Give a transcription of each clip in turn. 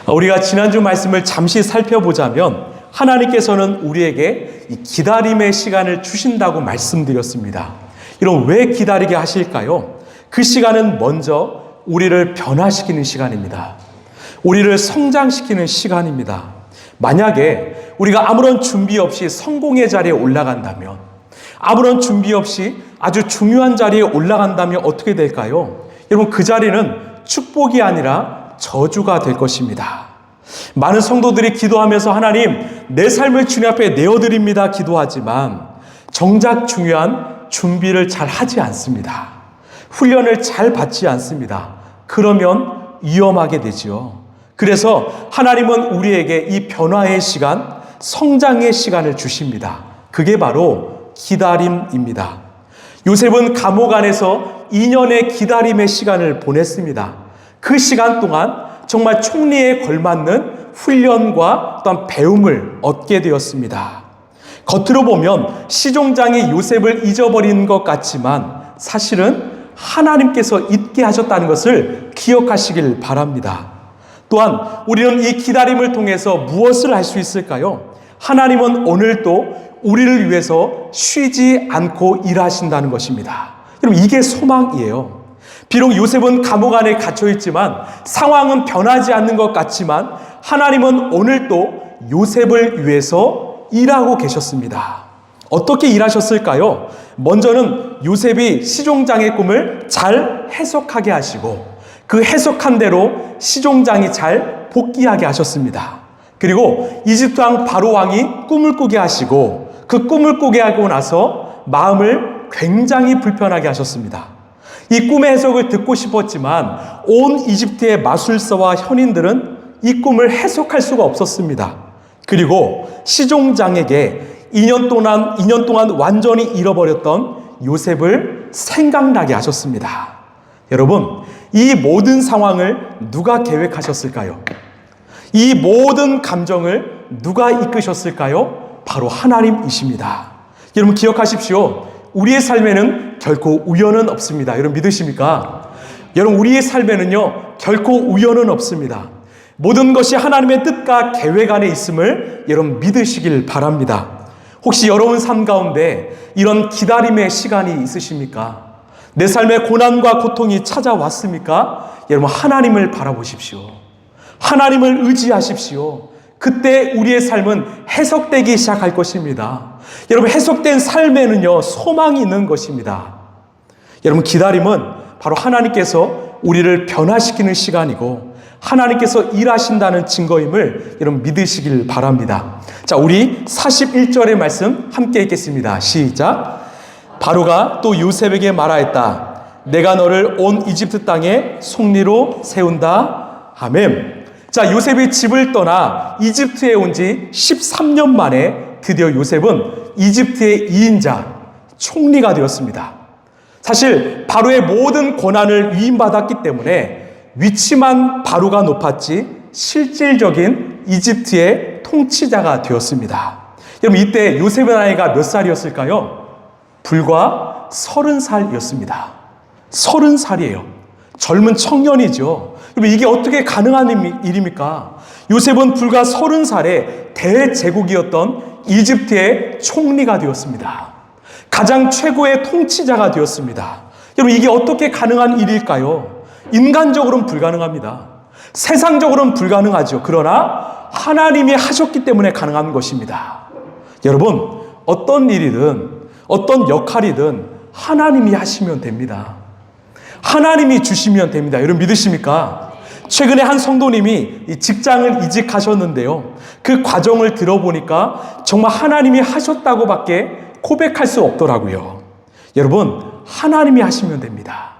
우리가 지난주 말씀을 잠시 살펴보자면 하나님께서는 우리에게 이 기다림의 시간을 주신다고 말씀드렸습니다. 이런 왜 기다리게 하실까요? 그 시간은 먼저 우리를 변화시키는 시간입니다. 우리를 성장시키는 시간입니다. 만약에 우리가 아무런 준비 없이 성공의 자리에 올라간다면, 아무런 준비 없이 아주 중요한 자리에 올라간다면 어떻게 될까요? 여러분, 그 자리는 축복이 아니라 저주가 될 것입니다. 많은 성도들이 기도하면서 하나님, 내 삶을 주님 앞에 내어드립니다 기도하지만 정작 중요한 준비를 잘 하지 않습니다. 훈련을 잘 받지 않습니다. 그러면 위험하게 되지요. 그래서 하나님은 우리에게 이 변화의 시간, 성장의 시간을 주십니다. 그게 바로 기다림입니다. 요셉은 감옥 안에서 2년의 기다림의 시간을 보냈습니다. 그 시간 동안 정말 총리에 걸맞는 훈련과 또한 배움을 얻게 되었습니다. 겉으로 보면 시종장이 요셉을 잊어버린 것 같지만 사실은 하나님께서 잊게 하셨다는 것을 기억하시길 바랍니다. 또한 우리는 이 기다림을 통해서 무엇을 할 수 있을까요? 하나님은 오늘도 우리를 위해서 쉬지 않고 일하신다는 것입니다. 여러분, 이게 소망이에요. 비록 요셉은 감옥 안에 갇혀 있지만 상황은 변하지 않는 것 같지만 하나님은 오늘도 요셉을 위해서 일하고 계셨습니다. 어떻게 일하셨을까요? 먼저는 요셉이 시종장의 꿈을 잘 해석하게 하시고 그 해석한 대로 시종장이 잘 복귀하게 하셨습니다. 그리고 이집트 왕 바로 왕이 꿈을 꾸게 하시고 그 꿈을 꾸게 하고 나서 마음을 굉장히 불편하게 하셨습니다. 이 꿈의 해석을 듣고 싶었지만 온 이집트의 마술사와 현인들은 이 꿈을 해석할 수가 없었습니다. 그리고 시종장에게 2년 동안 완전히 잃어버렸던 요셉을 생각나게 하셨습니다. 여러분, 이 모든 상황을 누가 계획하셨을까요? 이 모든 감정을 누가 이끄셨을까요? 바로 하나님이십니다. 여러분, 기억하십시오. 우리의 삶에는 결코 우연은 없습니다. 여러분, 믿으십니까? 여러분, 우리의 삶에는요 결코 우연은 없습니다. 모든 것이 하나님의 뜻과 계획 안에 있음을 여러분 믿으시길 바랍니다. 혹시 여러분 삶 가운데 이런 기다림의 시간이 있으십니까? 내 삶에 고난과 고통이 찾아왔습니까? 여러분, 하나님을 바라보십시오. 하나님을 의지하십시오. 그때 우리의 삶은 해석되기 시작할 것입니다. 여러분, 해석된 삶에는요 소망이 있는 것입니다. 여러분, 기다림은 바로 하나님께서 우리를 변화시키는 시간이고 하나님께서 일하신다는 증거임을 여러분 믿으시길 바랍니다. 자, 우리 41절의 말씀 함께 읽겠습니다. 시작. 바로가 또 요셉에게 말하였다. 내가 너를 온 이집트 땅에 총리로 세운다. 아멘. 자, 요셉이 집을 떠나 이집트에 온 지 13년 만에 드디어 요셉은 이집트의 2인자, 총리가 되었습니다. 사실 바로의 모든 권한을 위임받았기 때문에 위치만 바로가 높았지 실질적인 이집트의 통치자가 되었습니다. 여러분, 이때 요셉의 나이가 몇 살이었을까요? 불과 30살이었습니다. 30살이에요. 젊은 청년이죠. 여러분, 이게 어떻게 가능한 일입니까? 요셉은 불과 30살에 대제국이었던 이집트의 총리가 되었습니다. 가장 최고의 통치자가 되었습니다. 여러분, 이게 어떻게 가능한 일일까요? 인간적으로는 불가능합니다. 세상적으로는 불가능하죠. 그러나 하나님이 하셨기 때문에 가능한 것입니다. 여러분, 어떤 일이든 어떤 역할이든 하나님이 하시면 됩니다. 하나님이 주시면 됩니다. 여러분, 믿으십니까? 최근에 한 성도님이 직장을 이직하셨는데요, 그 과정을 들어보니까 정말 하나님이 하셨다고밖에 고백할 수 없더라고요. 여러분, 하나님이 하시면 됩니다.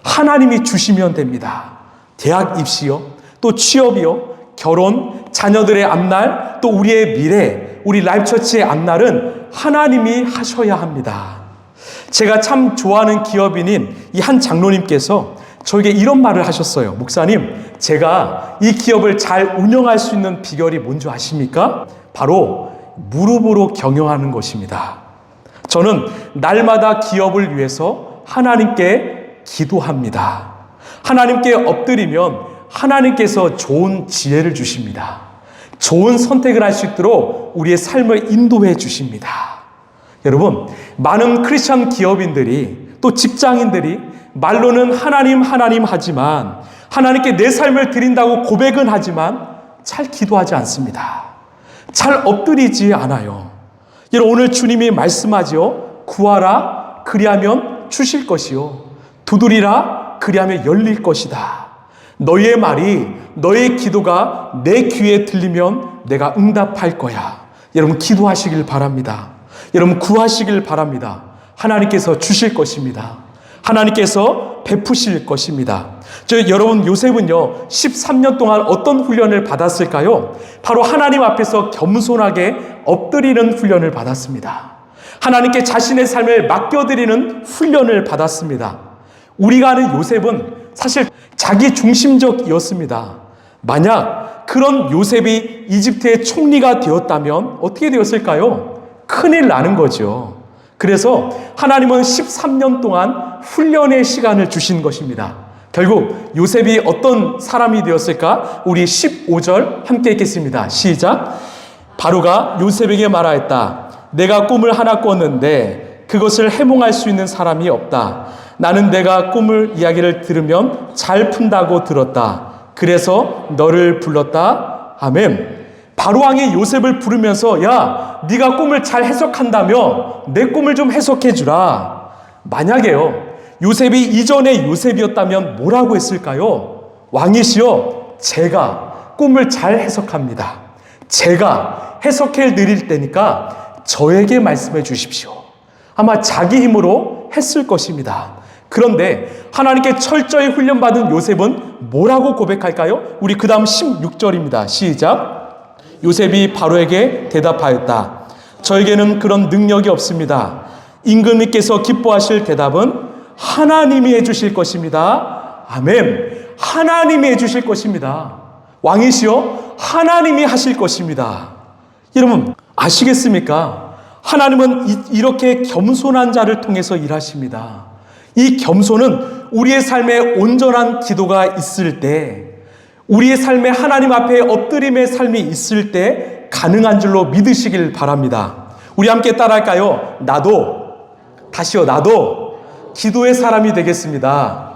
하나님이 주시면 됩니다. 대학 입시요, 또 취업이요, 결혼, 자녀들의 앞날, 또 우리의 미래, 우리 라이프처치의 앞날은 하나님이 하셔야 합니다. 제가 참 좋아하는 기업인인 이 한 장로님께서 저에게 이런 말을 하셨어요. 목사님, 제가 이 기업을 잘 운영할 수 있는 비결이 뭔지 아십니까? 바로 무릎으로 경영하는 것입니다. 저는 날마다 기업을 위해서 하나님께 기도합니다. 하나님께 엎드리면 하나님께서 좋은 지혜를 주십니다. 좋은 선택을 할 수 있도록 우리의 삶을 인도해 주십니다. 여러분, 많은 크리스천 기업인들이 또 직장인들이 말로는 하나님 하지만 하나님께 내 삶을 드린다고 고백은 하지만 잘 기도하지 않습니다. 잘 엎드리지 않아요. 여러분, 오늘 주님이 말씀하지요. 구하라 그리하면 주실 것이요 두드리라 그리하면 열릴 것이다. 너희의 말이 너의 기도가 내 귀에 들리면 내가 응답할 거야. 여러분, 기도하시길 바랍니다. 여러분, 구하시길 바랍니다. 하나님께서 주실 것입니다. 하나님께서 베푸실 것입니다. 여러분, 요셉은요 13년 동안 어떤 훈련을 받았을까요? 바로 하나님 앞에서 겸손하게 엎드리는 훈련을 받았습니다. 하나님께 자신의 삶을 맡겨드리는 훈련을 받았습니다. 우리가 아는 요셉은 사실 자기 중심적이었습니다. 만약 그런 요셉이 이집트의 총리가 되었다면 어떻게 되었을까요? 큰일 나는 거죠. 그래서 하나님은 13년 동안 훈련의 시간을 주신 것입니다. 결국 요셉이 어떤 사람이 되었을까? 우리 15절 함께 읽겠습니다. 시작. 바로가 요셉에게 말하였다. 내가 꿈을 하나 꿨는데 그것을 해몽할 수 있는 사람이 없다. 나는 내가 꿈을 이야기를 들으면 잘 푼다고 들었다. 그래서 너를 불렀다. 아멘. 바로왕이 요셉을 부르면서 야, 네가 꿈을 잘 해석한다며 내 꿈을 좀 해석해 주라. 만약에요 요셉이 이전의 요셉이었다면 뭐라고 했을까요? 왕이시여, 제가 꿈을 잘 해석합니다. 제가 해석해 드릴 테니까 저에게 말씀해 주십시오. 아마 자기 힘으로 했을 것입니다. 그런데 하나님께 철저히 훈련받은 요셉은 뭐라고 고백할까요? 우리 그 다음 16절입니다. 시작. 요셉이 바로에게 대답하였다. 저에게는 그런 능력이 없습니다. 임금님께서 기뻐하실 대답은 하나님이 해주실 것입니다. 아멘. 하나님이 해주실 것입니다. 왕이시여, 하나님이 하실 것입니다. 여러분, 아시겠습니까? 하나님은 이렇게 겸손한 자를 통해서 일하십니다. 이 겸손은 우리의 삶에 온전한 기도가 있을 때, 우리의 삶에 하나님 앞에 엎드림의 삶이 있을 때 가능한 줄로 믿으시길 바랍니다. 우리 함께 따라할까요? 다시요, 나도 기도의 사람이 되겠습니다.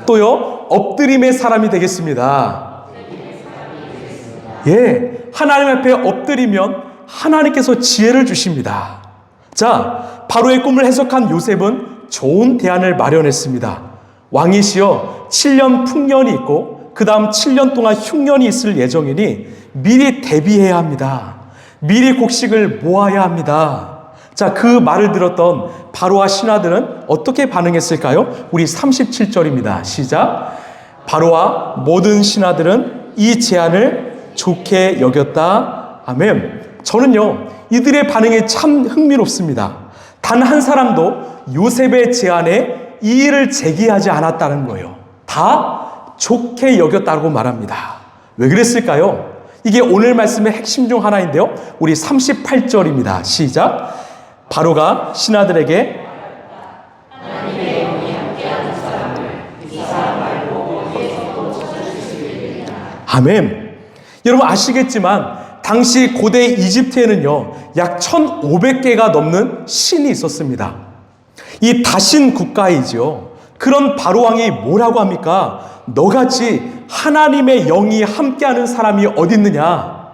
또요, 엎드림의 사람이 되겠습니다. 예, 하나님 앞에 엎드리면 하나님께서 지혜를 주십니다. 자, 바로의 꿈을 해석한 요셉은 좋은 대안을 마련했습니다. 왕이시여, 7년 풍년이 있고 그 다음 7년 동안 흉년이 있을 예정이니 미리 대비해야 합니다. 미리 곡식을 모아야 합니다. 자, 그 말을 들었던 바로와 신하들은 어떻게 반응했을까요? 우리 37절입니다. 시작. 바로와 모든 신하들은 이 제안을 좋게 여겼다. 아멘. 저는요, 이들의 반응이 참 흥미롭습니다. 단 한 사람도 요셉의 제안에 이의를 제기하지 않았다는 거예요. 다 좋게 여겼다고 말합니다. 왜 그랬을까요? 이게 오늘 말씀의 핵심 중 하나인데요. 우리 38절입니다. 시작. 바로가 신하들에게 하나님의 영이 함께하는 사람을 이 사람 말고 어디에서도 찾아주시리라. 아멘. 여러분 아시겠지만 당시 고대 이집트에는요 약 1500개가 넘는 신이 있었습니다. 이 다신 국가이죠. 그런 바로왕이 뭐라고 합니까? 너같이 하나님의 영이 함께하는 사람이 어디 있느냐?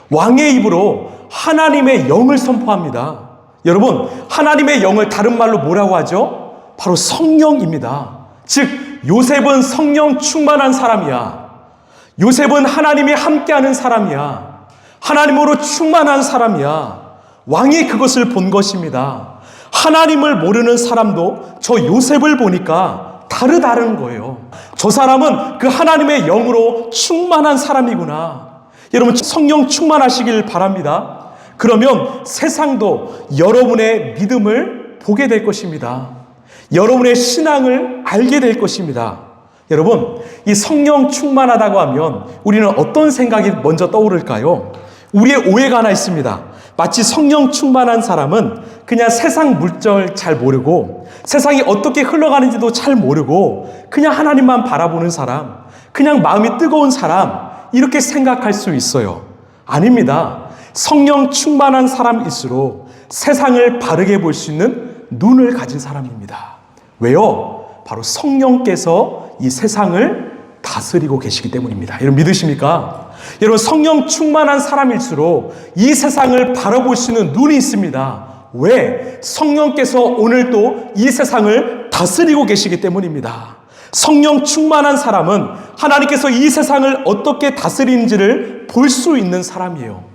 왕의 입으로 하나님의 영을 선포합니다. 여러분, 하나님의 영을 다른 말로 뭐라고 하죠? 바로 성령입니다. 즉 요셉은 성령 충만한 사람이야. 요셉은 하나님이 함께하는 사람이야. 하나님으로 충만한 사람이야. 왕이 그것을 본 것입니다. 하나님을 모르는 사람도 저 요셉을 보니까 다르다는 거예요. 저 사람은 그 하나님의 영으로 충만한 사람이구나. 여러분 성령 충만하시길 바랍니다. 그러면 세상도 여러분의 믿음을 보게 될 것입니다. 여러분의 신앙을 알게 될 것입니다. 여러분, 이 성령 충만하다고 하면 우리는 어떤 생각이 먼저 떠오를까요? 우리의 오해가 하나 있습니다. 마치 성령 충만한 사람은 그냥 세상 물정을 잘 모르고 세상이 어떻게 흘러가는지도 잘 모르고 그냥 하나님만 바라보는 사람, 그냥 마음이 뜨거운 사람, 이렇게 생각할 수 있어요. 아닙니다. 성령 충만한 사람일수록 세상을 바르게 볼 수 있는 눈을 가진 사람입니다. 왜요? 바로 성령께서 이 세상을 다스리고 계시기 때문입니다. 여러분 믿으십니까? 여러분 성령 충만한 사람일수록 이 세상을 바라볼 수 있는 눈이 있습니다. 왜? 성령께서 오늘도 이 세상을 다스리고 계시기 때문입니다. 성령 충만한 사람은 하나님께서 이 세상을 어떻게 다스리는지를 볼 수 있는 사람이에요.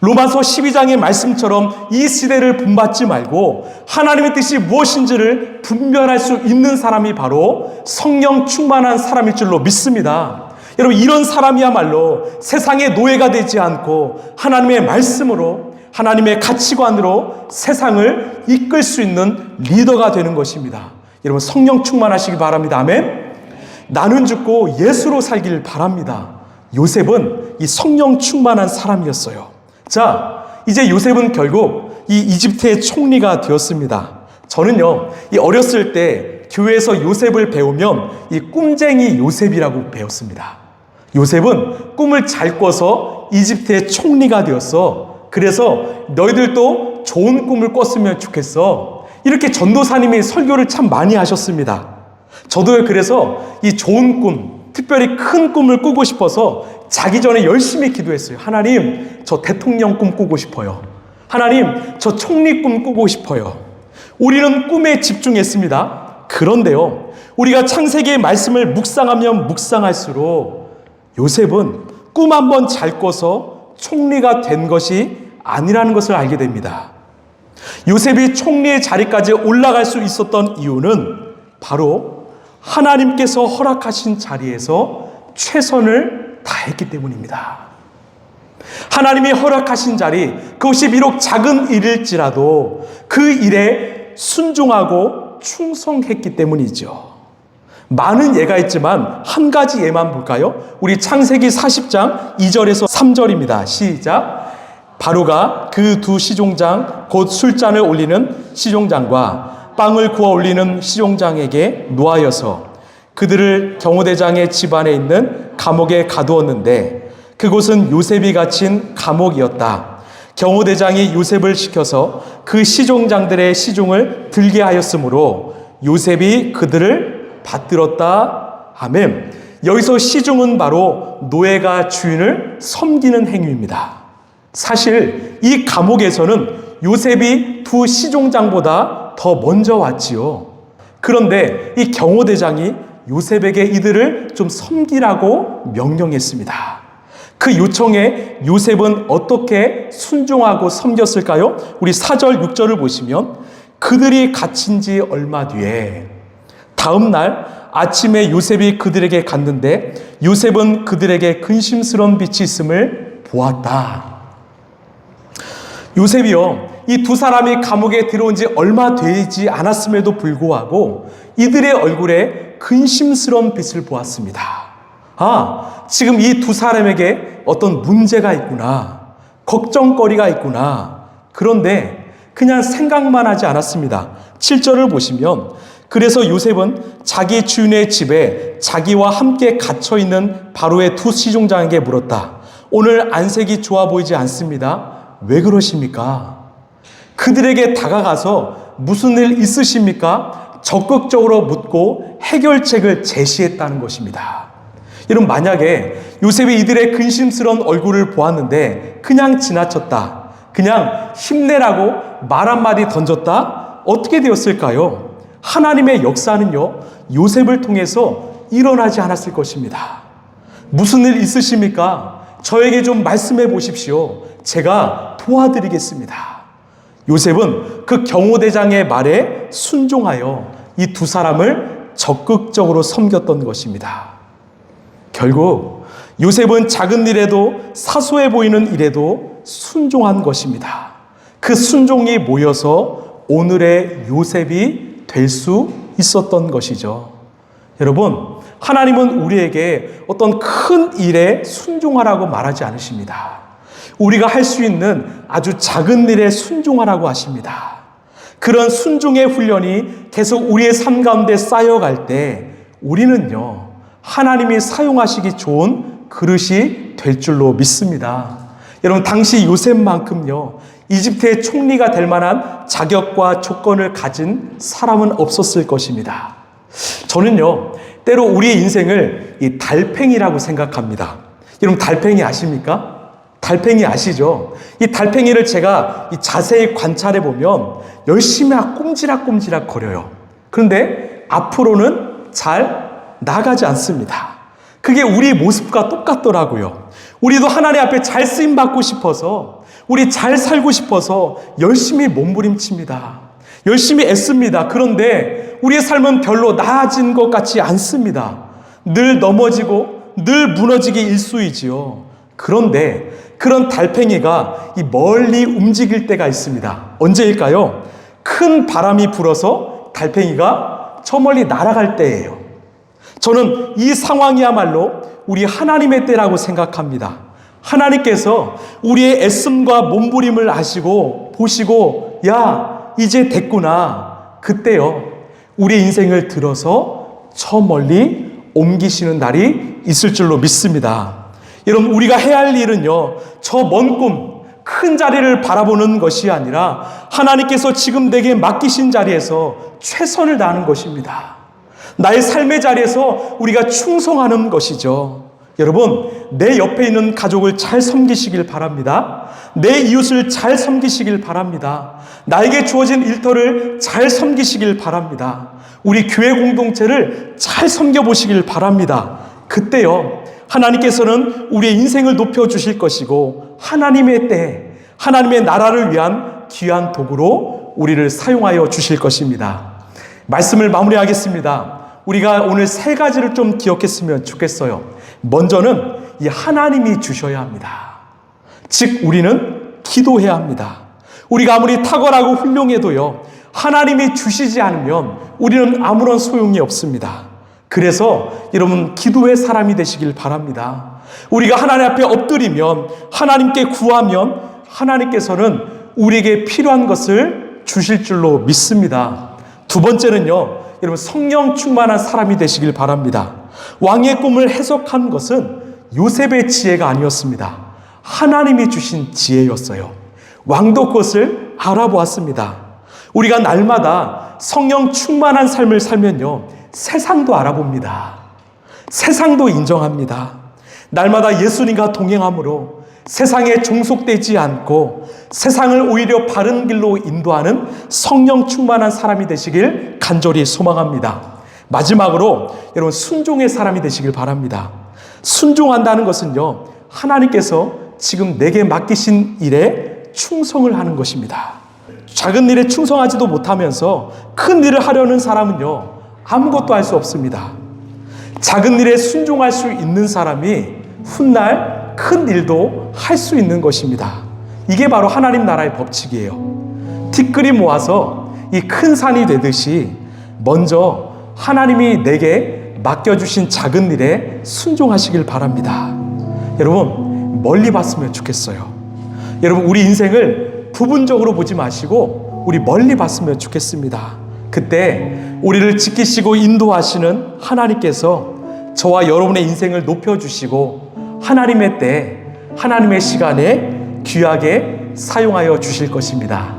로마서 12장의 말씀처럼 이 시대를 본받지 말고 하나님의 뜻이 무엇인지를 분별할 수 있는 사람이 바로 성령 충만한 사람일 줄로 믿습니다. 여러분 이런 사람이야말로 세상의 노예가 되지 않고 하나님의 말씀으로 하나님의 가치관으로 세상을 이끌 수 있는 리더가 되는 것입니다. 여러분 성령 충만하시기 바랍니다. 아멘. 나는 죽고 예수로 살길 바랍니다. 요셉은 이 성령 충만한 사람이었어요. 자, 이제 요셉은 결국 이 이집트의 총리가 되었습니다. 저는요, 이 어렸을 때 교회에서 요셉을 배우면 이 꿈쟁이 요셉이라고 배웠습니다. 요셉은 꿈을 잘 꿔서 이집트의 총리가 되었어. 그래서 너희들도 좋은 꿈을 꿨으면 좋겠어. 이렇게 전도사님이 설교를 참 많이 하셨습니다. 저도 그래서 이 좋은 꿈, 특별히 큰 꿈을 꾸고 싶어서 자기 전에 열심히 기도했어요. 하나님, 저 대통령 꿈 꾸고 싶어요. 하나님, 저 총리 꿈 꾸고 싶어요. 우리는 꿈에 집중했습니다. 그런데요, 우리가 창세기의 말씀을 묵상하면 묵상할수록 요셉은 꿈 한번 잘 꿔서 총리가 된 것이 아니라는 것을 알게 됩니다. 요셉이 총리의 자리까지 올라갈 수 있었던 이유는 바로 하나님께서 허락하신 자리에서 최선을 다했기 때문입니다. 하나님이 허락하신 자리, 그것이 비록 작은 일일지라도 그 일에 순종하고 충성했기 때문이죠. 많은 예가 있지만 한 가지 예만 볼까요? 우리 창세기 40장 2절에서 3절입니다. 시작. 바로가 그 두 시종장 곧 술잔을 올리는 시종장과 빵을 구워 올리는 시종장에게 노하여서 그들을 경호대장의 집안에 있는 감옥에 가두었는데 그곳은 요셉이 갇힌 감옥이었다. 경호대장이 요셉을 시켜서 그 시종장들의 시종을 들게 하였으므로 요셉이 그들을 받들었다. 아멘. 여기서 시종은 바로 노예가 주인을 섬기는 행위입니다. 사실 이 감옥에서는 요셉이 두 시종장보다 더 먼저 왔지요. 그런데 이 경호대장이 요셉에게 이들을 좀 섬기라고 명령했습니다. 그 요청에 요셉은 어떻게 순종하고 섬겼을까요? 우리 4절, 6절을 보시면 그들이 갇힌 지 얼마 뒤에 다음 날 아침에 요셉이 그들에게 갔는데 요셉은 그들에게 근심스러운 빛이 있음을 보았다. 요셉이요, 이 두 사람이 감옥에 들어온 지 얼마 되지 않았음에도 불구하고 이들의 얼굴에 근심스러운 빛을 보았습니다. 아, 지금 이 두 사람에게 어떤 문제가 있구나, 걱정거리가 있구나. 그런데 그냥 생각만 하지 않았습니다. 7절을 보시면 그래서 요셉은 자기 주인의 집에 자기와 함께 갇혀있는 바로의 두 시종장에게 물었다. 오늘 안색이 좋아 보이지 않습니다. 왜 그러십니까? 그들에게 다가가서 무슨 일 있으십니까? 적극적으로 묻고 해결책을 제시했다는 것입니다. 여러분, 만약에 요셉이 이들의 근심스러운 얼굴을 보았는데 그냥 지나쳤다, 그냥 힘내라고 말 한마디 던졌다, 어떻게 되었을까요? 하나님의 역사는요, 요셉을 통해서 일어나지 않았을 것입니다. 무슨 일 있으십니까? 저에게 좀 말씀해 보십시오. 제가 도와드리겠습니다. 요셉은 그 경호대장의 말에 순종하여 이 두 사람을 적극적으로 섬겼던 것입니다. 결국 요셉은 작은 일에도 사소해 보이는 일에도 순종한 것입니다. 그 순종이 모여서 오늘의 요셉이 될 수 있었던 것이죠. 여러분, 하나님은 우리에게 어떤 큰 일에 순종하라고 말하지 않으십니다. 우리가 할 수 있는 아주 작은 일에 순종하라고 하십니다. 그런 순종의 훈련이 계속 우리의 삶 가운데 쌓여갈 때 우리는요, 하나님이 사용하시기 좋은 그릇이 될 줄로 믿습니다. 여러분, 당시 요셉만큼요, 이집트의 총리가 될 만한 자격과 조건을 가진 사람은 없었을 것입니다. 저는요, 때로 우리의 인생을 이 달팽이라고 생각합니다. 여러분, 달팽이 아십니까? 달팽이 아시죠? 이 달팽이를 제가 자세히 관찰해 보면 열심히 꼼지락꼼지락 거려요. 그런데 앞으로는 잘 나가지 않습니다. 그게 우리 모습과 똑같더라고요. 우리도 하나님 앞에 잘 쓰임받고 싶어서, 우리 잘 살고 싶어서 열심히 몸부림칩니다. 열심히 애씁니다. 그런데 우리의 삶은 별로 나아진 것 같지 않습니다. 늘 넘어지고 늘 무너지기 일쑤이지요. 그런데 그런 달팽이가 이 멀리 움직일 때가 있습니다. 언제일까요? 큰 바람이 불어서 달팽이가 저 멀리 날아갈 때예요. 저는 이 상황이야말로 우리 하나님의 때라고 생각합니다. 하나님께서 우리의 애씀과 몸부림을 아시고 보시고, 야, 이제 됐구나. 그때요, 우리의 인생을 들어서 저 멀리 옮기시는 날이 있을 줄로 믿습니다. 여러분, 우리가 해야 할 일은요, 저 먼 꿈, 큰 자리를 바라보는 것이 아니라 하나님께서 지금 내게 맡기신 자리에서 최선을 다하는 것입니다. 나의 삶의 자리에서 우리가 충성하는 것이죠. 여러분, 내 옆에 있는 가족을 잘 섬기시길 바랍니다. 내 이웃을 잘 섬기시길 바랍니다. 나에게 주어진 일터를 잘 섬기시길 바랍니다. 우리 교회 공동체를 잘 섬겨보시길 바랍니다. 그때요, 하나님께서는 우리의 인생을 높여주실 것이고 하나님의 때, 하나님의 나라를 위한 귀한 도구로 우리를 사용하여 주실 것입니다. 말씀을 마무리하겠습니다. 우리가 오늘 세 가지를 좀 기억했으면 좋겠어요. 먼저는 이 하나님이 주셔야 합니다. 즉, 우리는 기도해야 합니다. 우리가 아무리 탁월하고 훌륭해도요, 하나님이 주시지 않으면 우리는 아무런 소용이 없습니다. 그래서 여러분, 기도의 사람이 되시길 바랍니다. 우리가 하나님 앞에 엎드리면, 하나님께 구하면 하나님께서는 우리에게 필요한 것을 주실 줄로 믿습니다. 두 번째는요, 여러분, 성령 충만한 사람이 되시길 바랍니다. 왕의 꿈을 해석한 것은 요셉의 지혜가 아니었습니다. 하나님이 주신 지혜였어요. 왕도 그것을 알아보았습니다. 우리가 날마다 성령 충만한 삶을 살면요, 세상도 알아봅니다. 세상도 인정합니다. 날마다 예수님과 동행함으로 세상에 종속되지 않고 세상을 오히려 바른 길로 인도하는 성령 충만한 사람이 되시길 간절히 소망합니다. 마지막으로 여러분, 순종의 사람이 되시길 바랍니다. 순종한다는 것은요, 하나님께서 지금 내게 맡기신 일에 충성을 하는 것입니다. 작은 일에 충성하지도 못하면서 큰 일을 하려는 사람은요, 아무것도 할 수 없습니다. 작은 일에 순종할 수 있는 사람이 훗날 큰 일도 할 수 있는 것입니다. 이게 바로 하나님 나라의 법칙이에요. 티끌이 모아서 이 큰 산이 되듯이 먼저 하나님이 내게 맡겨주신 작은 일에 순종하시길 바랍니다. 여러분, 멀리 봤으면 좋겠어요. 여러분, 우리 인생을 부분적으로 보지 마시고 우리 멀리 봤으면 좋겠습니다. 그때 우리를 지키시고 인도하시는 하나님께서 저와 여러분의 인생을 높여주시고 하나님의 때, 하나님의 시간에 귀하게 사용하여 주실 것입니다.